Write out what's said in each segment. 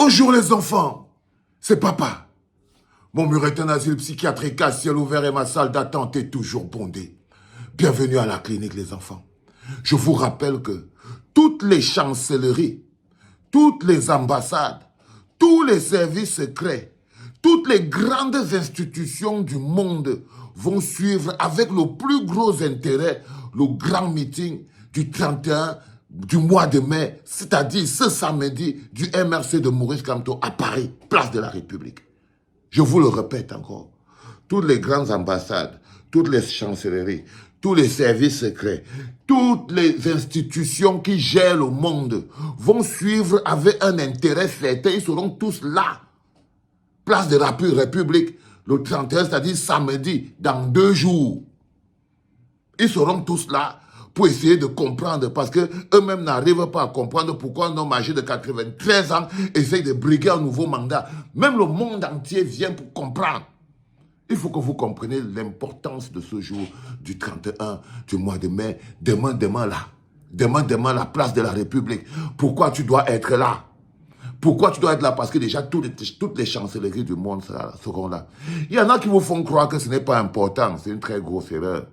Bonjour les enfants, c'est papa. Mon mur est un asile psychiatrique à ciel ouvert et ma salle d'attente est toujours bondée. Bienvenue à la clinique les enfants. Je vous rappelle que toutes les chancelleries, toutes les ambassades, tous les services secrets, toutes les grandes institutions du monde vont suivre avec le plus gros intérêt le grand meeting du 31 du mois de mai, c'est-à-dire ce samedi du MRC de Maurice Kamto à Paris, place de la République. Je vous le répète encore, toutes les grandes ambassades, toutes les chancelleries, tous les services secrets, toutes les institutions qui gèrent le monde vont suivre avec un intérêt certain. Ils seront tous là. Place de la République, le 31, c'est-à-dire samedi, dans 2 jours. Ils seront tous là pour essayer de comprendre, parce qu'eux-mêmes n'arrivent pas à comprendre pourquoi un homme âgé de 93 ans essaye de briguer un nouveau mandat. Même le monde entier vient pour comprendre. Il faut que vous compreniez l'importance de ce jour du 31 du mois de mai. Demain là. Demain la place de la République. Pourquoi tu dois être là? Pourquoi tu dois être là? Parce que déjà toutes les chancelleries du monde seront là. Il y en a qui vous font croire que ce n'est pas important. C'est une très grosse erreur.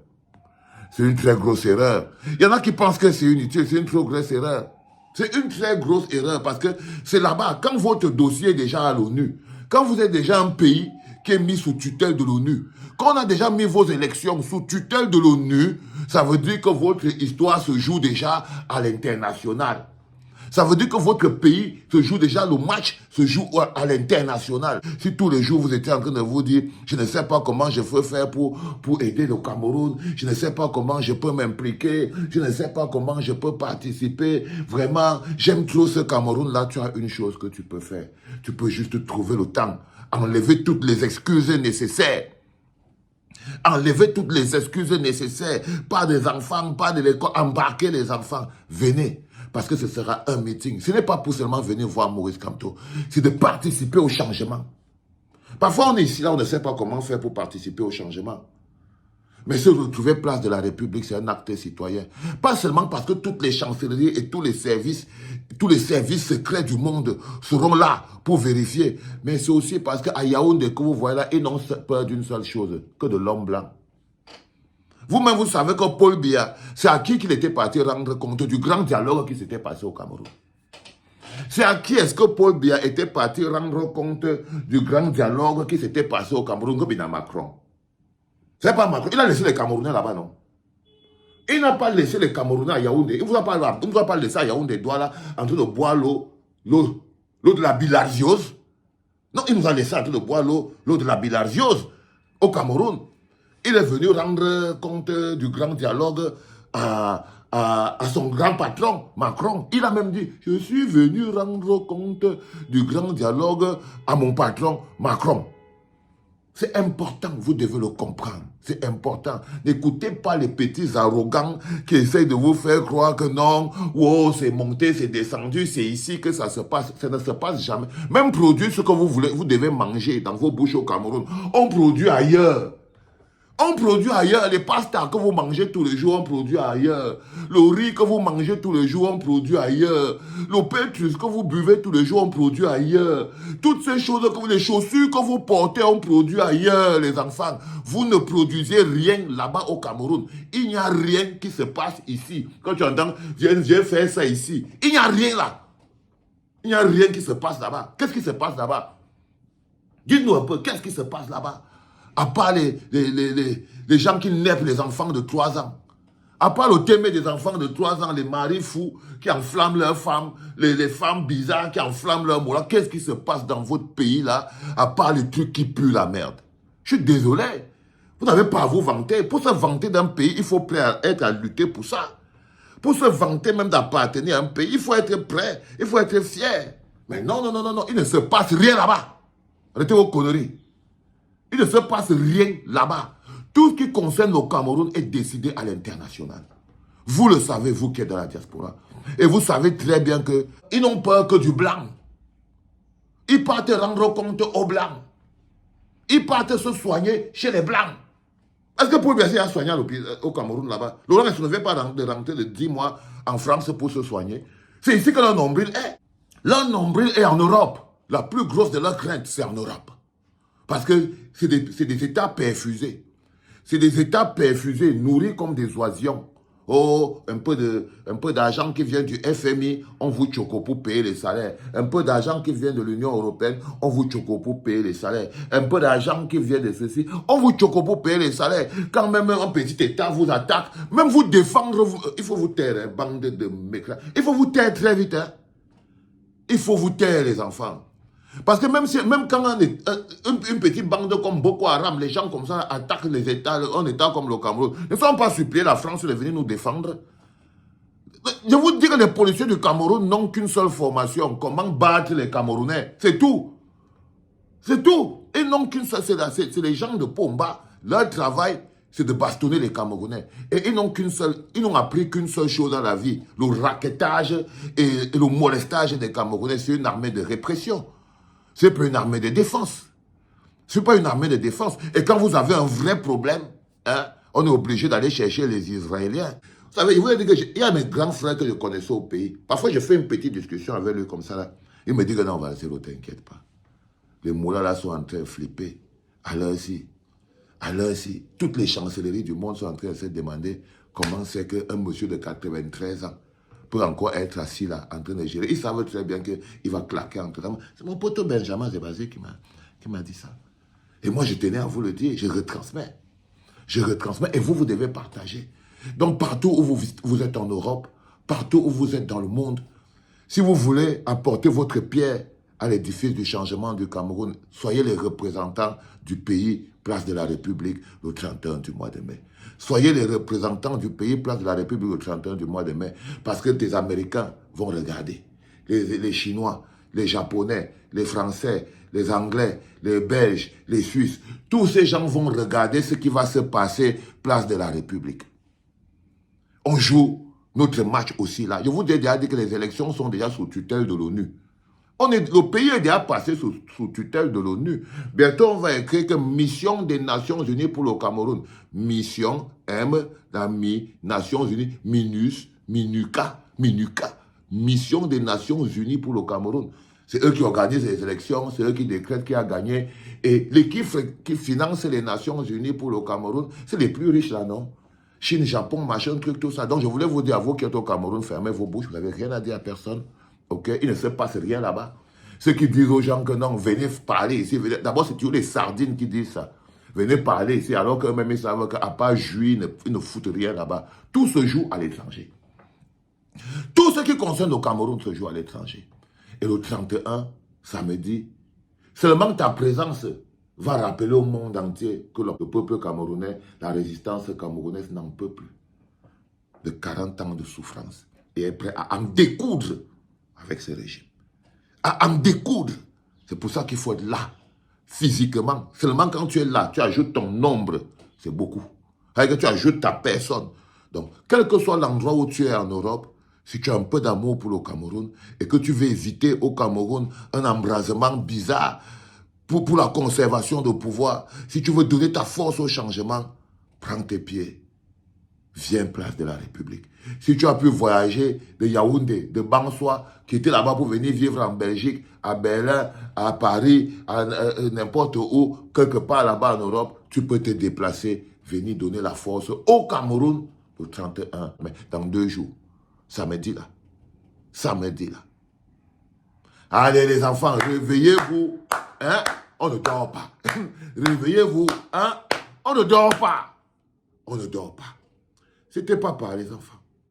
C'est une très grosse erreur. Il y en a qui pensent que c'est inutile. C'est une trop grosse erreur. C'est une très grosse erreur parce que c'est là-bas. Quand votre dossier est déjà à l'ONU, quand vous êtes déjà un pays qui est mis sous tutelle de l'ONU, quand on a déjà mis vos élections sous tutelle de l'ONU, ça veut dire que votre histoire se joue déjà à l'international. Ça veut dire que votre pays se joue déjà, le match se joue à l'international. Si tous les jours vous étiez en train de vous dire, je ne sais pas comment je peux faire pour aider le Cameroun, je ne sais pas comment je peux m'impliquer, je ne sais pas comment je peux participer, vraiment, j'aime trop ce Cameroun-là, tu as une chose que tu peux faire. Tu peux juste trouver le temps, enlever toutes les excuses nécessaires. Enlever toutes les excuses nécessaires, pas des enfants, pas de l'école, embarquer les enfants, venez. Parce que ce sera un meeting. Ce n'est pas pour seulement venir voir Maurice Kamto. C'est de participer au changement. Parfois, on est ici, là, on ne sait pas comment faire pour participer au changement. Mais se retrouver place de la République, c'est un acte citoyen. Pas seulement parce que toutes les chancelleries et tous les services secrets du monde seront là pour vérifier. Mais c'est aussi parce qu'à Yaoundé, que vous voyez là, ils n'ont peur d'une seule chose, que de l'homme blanc. Vous-même, vous savez que Paul Biya, c'est à qui qu'il était parti rendre compte du grand dialogue qui s'était passé au Cameroun. C'est à qui est-ce que Paul Biya était parti rendre compte du grand dialogue qui s'était passé au Cameroun, comme il a Macron. C'est pas Macron, il a laissé les Camerounais là-bas, non? Il n'a pas laissé les Camerounais à Yaoundé. Il ne vous a pas laissé à Yaoundé, là, en train de boire l'eau de la bilharziose. Non, il nous a laissé en train de boire l'eau de la bilharziose au Cameroun. Il est venu rendre compte du grand dialogue à son grand patron, Macron. Il a même dit, je suis venu rendre compte du grand dialogue à mon patron, Macron. C'est important, vous devez le comprendre. C'est important. N'écoutez pas les petits arrogants qui essayent de vous faire croire que non, wow, c'est monté, c'est descendu, c'est ici que ça se passe. Ça ne se passe jamais. Même produire ce que vous voulez, vous devez manger dans vos bouches au Cameroun. On produit ailleurs. On produit ailleurs, les pastas que vous mangez tous les jours, on produit ailleurs. Le riz que vous mangez tous les jours, on produit ailleurs. Le pétrus que vous buvez tous les jours, on produit ailleurs. Toutes ces choses, les chaussures que vous portez, on produit ailleurs, les enfants. Vous ne produisez rien là-bas au Cameroun. Il n'y a rien qui se passe ici. Quand tu entends, viens faire ça ici. Il n'y a rien là. Il n'y a rien qui se passe là-bas. Qu'est-ce qui se passe là-bas? Dites-nous un peu, qu'est-ce qui se passe là-bas? À part les gens qui naissent les enfants de 3 ans. À part le thème des enfants de 3 ans, les maris fous qui enflamment leurs femmes, les femmes bizarres qui enflamment leurs mots. Qu'est-ce qui se passe dans votre pays là, à part les trucs qui puent la merde? Je suis désolé. Vous n'avez pas à vous vanter. Pour se vanter d'un pays, il faut être à lutter pour ça. Pour se vanter même d'appartenir à un pays, il faut être prêt, il faut être fier. Mais non, il ne se passe rien là-bas. Arrêtez vos conneries. Il ne se passe rien là-bas. Tout ce qui concerne le Cameroun est décidé à l'international. Vous le savez, vous qui êtes dans la diaspora. Et vous savez très bien qu'ils n'ont peur que du blanc. Ils partent rendre compte aux blancs. Ils partent se soigner chez les blancs. Est-ce que Paul Biya a soigné au Cameroun là-bas? Laurent ne se fait pas de rentrer de 10 mois en France pour se soigner. C'est ici que leur nombril est. Leur nombril est en Europe. La plus grosse de leurs craintes, c'est en Europe. Parce que c'est des États perfusés. C'est des États perfusés, nourris comme des oisillons. Oh, un peu d'argent qui vient du FMI, on vous choco pour payer les salaires. Un peu d'argent qui vient de l'Union européenne, on vous choco pour payer les salaires. Un peu d'argent qui vient de ceci, on vous choco pour payer les salaires. Quand même un petit État vous attaque, même vous défendre, il faut vous taire, hein, bande de mécrans. Il faut vous taire très vite. Hein. Il faut vous taire, les enfants. Parce que même quand une petite bande comme Boko Haram, les gens comme ça attaquent les États, un État comme le Cameroun, ne sont pas suppliés la France de venir nous défendre. Je vous dis que les policiers du Cameroun n'ont qu'une seule formation, comment battre les Camerounais. C'est tout. C'est tout. Ils n'ont qu'une seule, c'est les gens de Pomba. Leur travail, c'est de bastonner les Camerounais. Et ils n'ont appris qu'une seule chose dans la vie, le raquettage et le molestage des Camerounais. C'est une armée de répression. Ce n'est pas une armée de défense. Ce n'est pas une armée de défense. Et quand vous avez un vrai problème, hein, on est obligé d'aller chercher les Israéliens. Vous savez, il y a mes grands frères que je connaissais au pays. Parfois, je fais une petite discussion avec lui comme ça. Là. Il me dit que non, Valsero, t'inquiète pas. Les moulins là sont en train de flipper. Alors ici, toutes les chancelleries du monde sont en train de se demander comment c'est qu'un monsieur de 93 ans peut encore être assis là, en train de gérer. Ils savent très bien qu'il va claquer entre temps. C'est mon poteau Benjamin Zébazé qui m'a dit ça. Et moi, je tenais à vous le dire, je retransmets. Je retransmets et vous devez partager. Donc, partout où vous êtes en Europe, partout où vous êtes dans le monde, si vous voulez apporter votre pierre à l'édifice du changement du Cameroun, soyez les représentants du pays, place de la République, le 31 du mois de mai. Soyez les représentants du pays, place de la République, le 31 du mois de mai, parce que des Américains vont regarder. Les Chinois, les Japonais, les Français, les Anglais, les Belges, les Suisses, tous ces gens vont regarder ce qui va se passer, place de la République. On joue notre match aussi là. Je vous ai déjà dit que les élections sont déjà sous tutelle de l'ONU. Le pays est déjà passé sous tutelle de l'ONU. Bientôt, on va écrire que mission des Nations Unies pour le Cameroun. Mission M, la Nations Unies, MINUCA. Mission des Nations Unies pour le Cameroun. C'est eux qui organisent les élections, c'est eux qui décrètent qui a gagné. Et l'équipe qui finance les Nations Unies pour le Cameroun, c'est les plus riches là, non? Chine, Japon, machin, truc, tout ça. Donc, je voulais vous dire à vous qui êtes au Cameroun, fermez vos bouches, vous n'avez rien à dire à personne. Ok, il ne se passe rien là-bas. Ceux qui disent aux gens que non, venez parler ici. D'abord, c'est toujours les sardines qui disent ça. Venez parler ici, alors qu'eux-mêmes, ils savent qu'à part juillet, ils ne foutent rien là-bas. Tout se joue à l'étranger. Tout ce qui concerne le Cameroun se joue à l'étranger. Et le 31, samedi, seulement ta présence va rappeler au monde entier que le peuple camerounais, la résistance camerounaise n'en peut plus. De 40 ans de souffrance. Et est prêt à en découdre avec ce régime. À en découdre. C'est pour ça qu'il faut être là, physiquement. Seulement quand tu es là, tu ajoutes ton nombre, c'est beaucoup. C'est-à-dire que tu ajoutes ta personne. Donc, quel que soit l'endroit où tu es en Europe, si tu as un peu d'amour pour le Cameroun et que tu veux éviter au Cameroun un embrasement bizarre pour la conservation de pouvoir, si tu veux donner ta force au changement, prends tes pieds. Viens place de la République. Si tu as pu voyager de Yaoundé, de Bansoa, qui était là-bas pour venir vivre en Belgique, à Berlin, à Paris, à n'importe où, quelque part là-bas en Europe, tu peux te déplacer, venir donner la force au Cameroun le 31 mai, dans 2 jours. Samedi là. Samedi là. Allez les enfants, réveillez-vous. Hein? On ne dort pas. Réveillez-vous. Hein? On ne dort pas. On ne dort pas. C'était papa, les enfants.